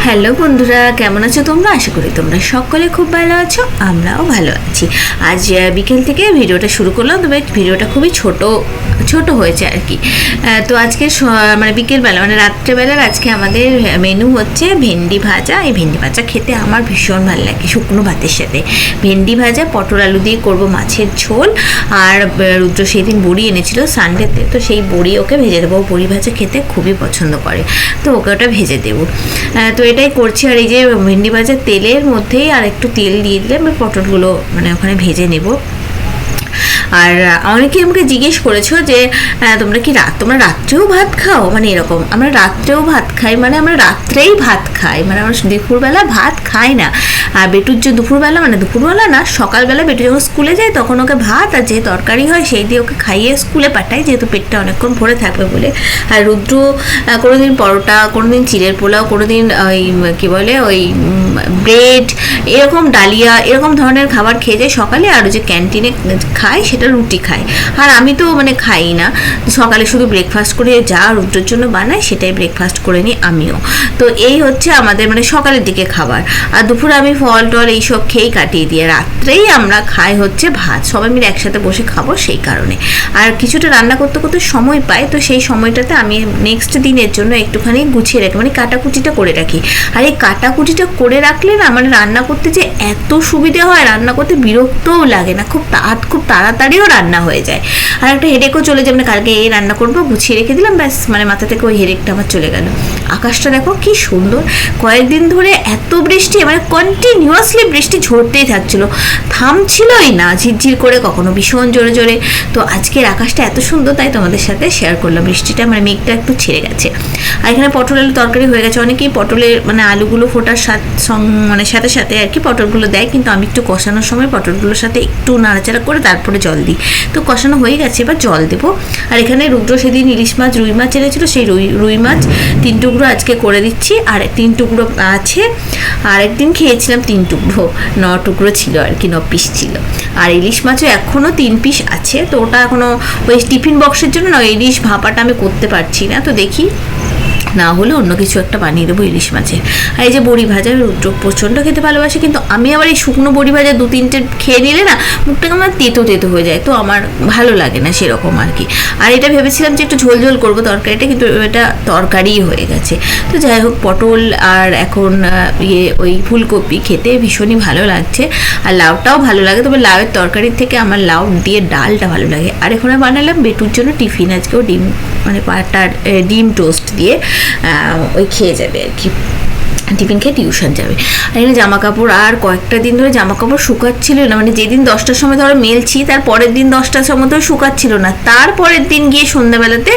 Hello বন্ধুরা, কেমন আছো তোমরা? আশা করি তোমরা সকলে খুব ভালো আছো, আমরাও ভালো আছি। আজ বিকেল থেকে ভিডিওটা শুরু করলাম, তবে ভিডিওটা খুবই ছোট হয়েছে আর কি। তো আজকে মানে বিকেলবেলা মানে রাত্রেবেলার আজকে আমাদের মেনু হচ্ছে ভেন্ডি ভাজা। এই ভেন্ডি ভাজা খেতে আমার ভীষণ ভালো লাগে শুকনো ভাতের সাথে। ভেন্ডি ভাজা, পটল আলু দিয়ে করব মাছের ঝোল। আর রুদ্র সেদিন বড়ি এনেছিল সানডেতে, তো সেই বড়ি ওকে ভেজে দেবো। বড়ি ভাজা খেতে খুবই পছন্দ করে, তো ওকে ওটা ভেজে দেবো। তো এটাই করছি। আর এই যে ভেন্ডি ভাজার তেলের মধ্যেই আর একটু তেল দিয়ে দিলে আমি পটলগুলো মানে ওখানে ভেজে নেব। আর অনেকে আমাকে জিজ্ঞেস করেছো যে তোমরা রাত্রেও ভাত খাও, মানে এরকম। আমরা রাত্রেও ভাত খাই, মানে আমরা রাত্রেই ভাত খাই, মানে আমরা দুপুরবেলা ভাত খাই না। আর বেটুর যে দুপুরবেলা না, সকালবেলা বেটু যখন স্কুলে যায় তখন ওকে ভাত আর যে তরকারি হয় সেই দিয়ে ওকে খাইয়ে স্কুলে পাঠাই, যেহেতু পেটটা অনেকক্ষণ ভরে থাকবে বলে। আর রুদ্র কোনোদিন পরোটা, কোনোদিন চিড়ের পোলাও, কোনোদিন ওই কী বলে ওই ব্রেড, এরকম ডালিয়া, এরকম ধরনের খাবার খেয়ে যায় সকালে। আর যে ক্যান্টিনে খায় সেটা রুটি খায়। আর আমি তো মানে খাই না, সকালে শুধু ব্রেকফাস্ট করে যা রুটির জন্য বানাই সেটাই ব্রেকফাস্ট করে নিই আমিও। তো এই হচ্ছে আমাদের মানে সকালের দিকে খাবার। আর দুপুরে আমি ফল টল এইসব খেয়েই কাটিয়ে দিই। রাত্রেই আমরা খাই হচ্ছে ভাত, সবাই মিলে একসাথে বসে খাবো সেই কারণে। আর কিছুটা রান্না করতে করতে সময় পাই, তো সেই সময়টাতে আমি নেক্সট দিনের জন্য একটুখানি গুছিয়ে রাখি, মানে কাটাকুটিটা করে রাখি। আর এই কাটাকুটিটা করে রাখলে না মানে রান্না করতে যে এত সুবিধে হয়, রান্না করতে বিরক্তও লাগে না, খুব তাড়াতাড়িও রান্না হয়ে যায়। আর একটা হেডেকও চলে যায়, মানে কালকে এই রান্না করবো, গুছিয়ে রেখে দিলাম, ব্যাস মানে মাথা থেকে ওই হেডেকটা আমার চলে গেল। আকাশটা দেখো কি সুন্দর, কয়েকদিন ধরে এত বৃষ্টি, মানে কন্টিনিউয়াসলি বৃষ্টি ঝরতেই থাকছিল, থামছিলই না, ঝিরঝির করে, কখনো ভীষণ জোরে জোরে। তো আজকের আকাশটা এত সুন্দর, তাই তোমাদের সাথে শেয়ার করলাম। বৃষ্টিটা মানে মেঘটা একটু ছেড়ে গেছে। আর এখানে পটল আলু তরকারি হয়ে গেছে। অনেকেই পটলের মানে আলুগুলো ফোটার মানে সাথে সাথে আর কি পটলগুলো দেয়, কিন্তু আমি একটু কষানোর সময় পটলগুলোর সাথে একটু নাড়াচাড়া করে তারপরে জল দিই। তো কষানো হয়ে গেছে, এবার জল দেবো। আর এখানে রুদ্র সেদিন রুই মাছ এনেছিল, সেই রুই মাছ 3 টুকরো আজকে করে দিচ্ছি। আর 3 টুকরো আছে, আর একদিন খেয়েছিলাম 3 টুকরো, 9 টুকরো ছিল আর কি, 9 পিস ছিল। আর ইলিশ মাছও এখনও 3 পিস আছে, তো ওটা এখনও ওই টিফিন বক্সের জন্য না, ইলিশ ভাপাটা আমি করতে পারছি না, তো দেখি না হলে অন্য কিছু একটা বানিয়ে দেবো ইলিশ মাছের। আর এই যে বড়ি ভাজা, রুদ্র প্রচণ্ড খেতে ভালোবাসে, কিন্তু আমি আবার এই শুকনো বড়ি ভাজা 2-3টে খেয়ে নিলে না মুখটাকে আমার তেতো হয়ে যায়, তো আমার ভালো লাগে না সেরকম আর কি। আর এটা ভেবেছিলাম যে একটু ঝোল করবো তরকারিটা, কিন্তু এটা তরকারিই হয়ে গেছে। তো যাই হোক, পটল আর এখন ওই ফুলকপি খেতে ভীষণই ভালো লাগছে। আর লাউটাও ভালো লাগে, তবে লাউয়ের তরকারির থেকে আমার লাউ দিয়ে ডালটা ভালো লাগে। আর এখন বানালাম বেটুর জন্য টিফিন, আজকেও ডিম মানে ডিম টোস্ট দিয়ে ওই খেয়ে যাবে আর কি, টিফিন খেয়ে টিউশন যাবে। আর এখানে জামা কাপড় আর কয়েকটা দিন ধরে জামা কাপড় শুকাচ্ছিল না, মানে যেদিন 10টার সময় ধরো মেলছি তার পরের দিন 10টার সময় ধরে শুকাচ্ছিল না, তারপরের দিন গিয়ে সন্ধ্যাবেলাতে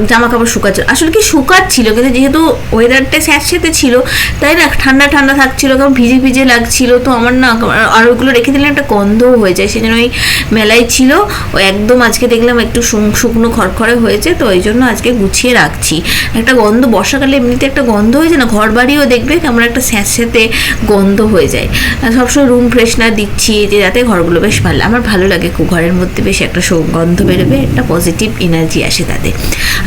জামা কাপড় শুকাচ্ছিল। আসলে কি শুকাচ্ছিল, কিন্তু যেহেতু ওয়েদারটা স্যাঁতস্যাঁতে ছিল তাই না, ঠান্ডা থাকছিল, কারণ ভিজে লাগছিল, তো আমার না আর ওইগুলো রেখে দিলে একটা গন্ধও হয়ে যায়, সেই জন্য ওই মেলাই ছিল ও একদম। আজকে দেখলাম একটু শুকনো খড়খড়ে হয়েছে, তো ওই জন্য আজকে গুছিয়ে রাখছি। একটা গন্ধ, বর্ষাকালে এমনিতে একটা গন্ধ হয়েছে না, ঘর বাড়িও দেখবে কেমন একটা স্যাঁতস্যাঁতে গন্ধ হয়ে যায়। সবসময় রুম ফ্রেশনার দিচ্ছি যে যাতে ঘরগুলো বেশ ভালো, আমার ভালো লাগে খুব, ঘরের মধ্যে বেশ একটা গন্ধ বেরোবে, একটা পজিটিভ এনার্জি আসে তাতে।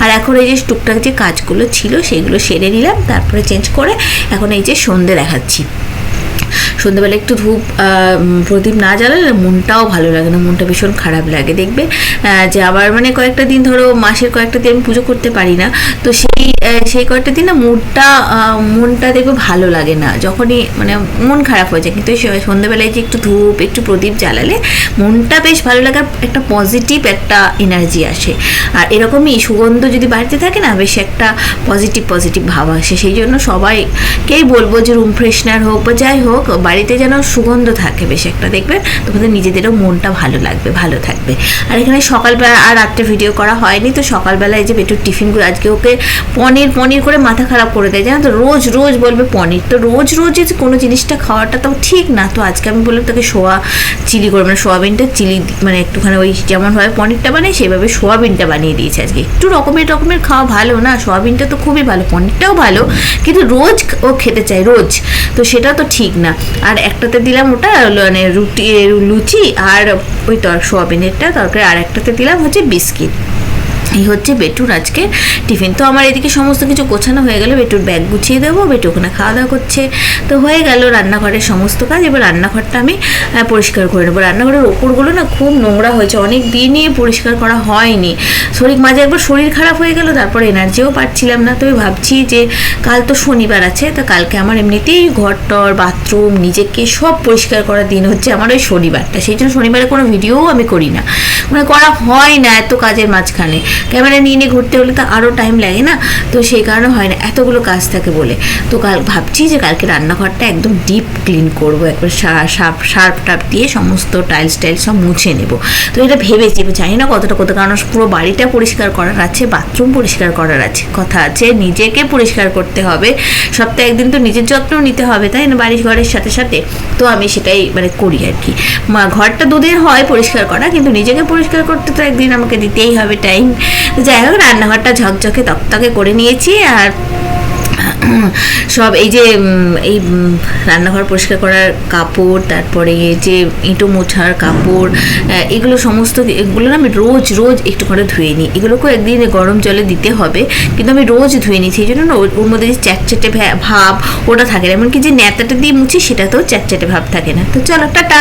আর এখন এই যে টুকটাক যে কাজগুলো ছিল সেইগুলো সেরে নিলাম, তারপরে চেঞ্জ করে এখন এই যে সন্ধে দেখাচ্ছি। সন্ধ্যেবেলা একটু ধূপ প্রদীপ না জ্বালালে মনটাও ভালো লাগে না, মনটা ভীষণ খারাপ লাগে। দেখবে যে আবার মানে কয়েকটা দিন ধরো মাসের কয়েকটা দিন আমি পুজো করতে পারি না, তো সেই কয়েকটা দিন না মনটা দেখবে ভালো লাগে না, যখনই মানে মন খারাপ হয়ে যায়। কিন্তু সন্ধ্যেবেলায় যে একটু ধূপ একটু প্রদীপ জ্বালালে মনটা বেশ ভালো লাগে, একটা পজিটিভ একটা এনার্জি আসে। আর এরকমই সুগন্ধ যদি বাড়িতে থাকে না, বেশ একটা পজিটিভ ভাব আসে। সেই জন্য সবাইকেই বলবো যে রুম ফ্রেশনার হোক বা যাই হোক, বাড়িতে যেন সুগন্ধ থাকে বেশ একটা, দেখবে তোমাদের নিজেদেরও মনটা ভালো থাকবে। আর এখানে সকালবেলা আর রাত্রে ভিডিও করা হয়নি, তো সকালবেলায় যে বেটুর টিফিনগুলো আজকে ওকে পনির করে মাথা খারাপ করে দেয়, জানো তো, রোজ বলবে পনির, তো রোজ কোনো জিনিসটা খাওয়াটা তো ঠিক না। তো আজকে আমি বললাম তাকে চিলি করে, মানে সোয়াবিনটা চিলি, মানে একটুখানি ওই যেমন হয় পনিরটা বানাই সেইভাবে সোয়াবিনটা বানিয়ে দিয়েছে আজকে। একটু রকমের খাওয়া ভালো না, সোয়াবিনটা তো খুবই ভালো, পনিরটাও ভালো, কিন্তু রোজ ও খেতে চায় রোজ, তো সেটা তো ঠিক না। আর একটাতে দিলাম ওটা মানে লুচি আর ওই সোয়াবিনেরটা তরকারি, আর একটাতে দিলাম হচ্ছে বিস্কিট। এই হচ্ছে বেটুর আজকে টিফিন। তো আমার এদিকে সমস্ত কিছু গোছানো হয়ে গেল, বেটুর ব্যাগ গুছিয়ে দেবো, বেটু ওখানে খাওয়া দাওয়া করছে। তো হয়ে গেল রান্নাঘরের সমস্ত কাজ। এবার রান্নাঘরটা আমি পরিষ্কার করে নেবো। রান্নাঘরের ওপরগুলো না খুব নোংরা হয়েছে, অনেক দিনই পরিষ্কার করা হয়নি। মাঝে একবার শরীর খারাপ হয়ে গেল, তারপর এনার্জিও পাচ্ছিলাম না। তো আমি ভাবছি যে কাল তো শনিবার আছে, তা কালকে আমার এমনিতেই ঘরটর বাথরুম নিজেকে সব পরিষ্কার করার দিন হচ্ছে আমার ওই শনিবারটা। সেই জন্য শনিবারে কোনো ভিডিওও আমি করি না, মানে করা হয় না এত কাজের মাঝখানে। ক্যামেরা নিয়ে নিয়ে ঘুরতে হলে তো আরও টাইম লাগে না, তো সেই কারণে হয় না, এতগুলো কাজ থাকে বলে। তো কাল ভাবছি যে কালকে রান্নাঘরটা একদম ডিপ ক্লিন করবো, একবার শার্প টাপ দিয়ে সমস্ত টাইলস সব মুছে নেব। তো এটা ভেবেছি, জানি না কতটা কারণ পুরো বাড়িটা পরিষ্কার করার আছে, বাথরুম পরিষ্কার করার আছে, কথা আছে, নিজেকে পরিষ্কার করতে হবে, সপ্তাহে একদিন তো নিজের যত্ন নিতে হবে, তাই না, বাড়ির ঘরের সাথে সাথে। তো আমি সেটাই মানে করি আর কি। ঘরটা দুদিন হয় পরিষ্কার করা, কিন্তু নিজেকে পরিষ্কার করতে তো একদিন আমাকে দিতেই হবে টাইম। যাই হোক, রান্নাঘরটা ঝকঝকে তকতকে করে নিয়েছি। আর সব এই যে এই রান্নাঘর পরিষ্কার করার কাপড়, তারপরে যে ইঁটো মোছার কাপড়, এগুলো সমস্ত এগুলো না আমি রোজ একটু করে ধুয়ে নিই। এগুলোকেও একদিন গরম জলে দিতে হবে, কিন্তু আমি রোজ ধুয়ে নিই। সেই জন্য না ওর মধ্যে যে চ্যাটচ্যাটে ভাব ওটা থাকে না, এমনকি যে ন্যাতাটা দিয়ে মুছি সেটাতেও চ্যাটচ্যাটে ভাব থাকে না। তো চলো টাটা।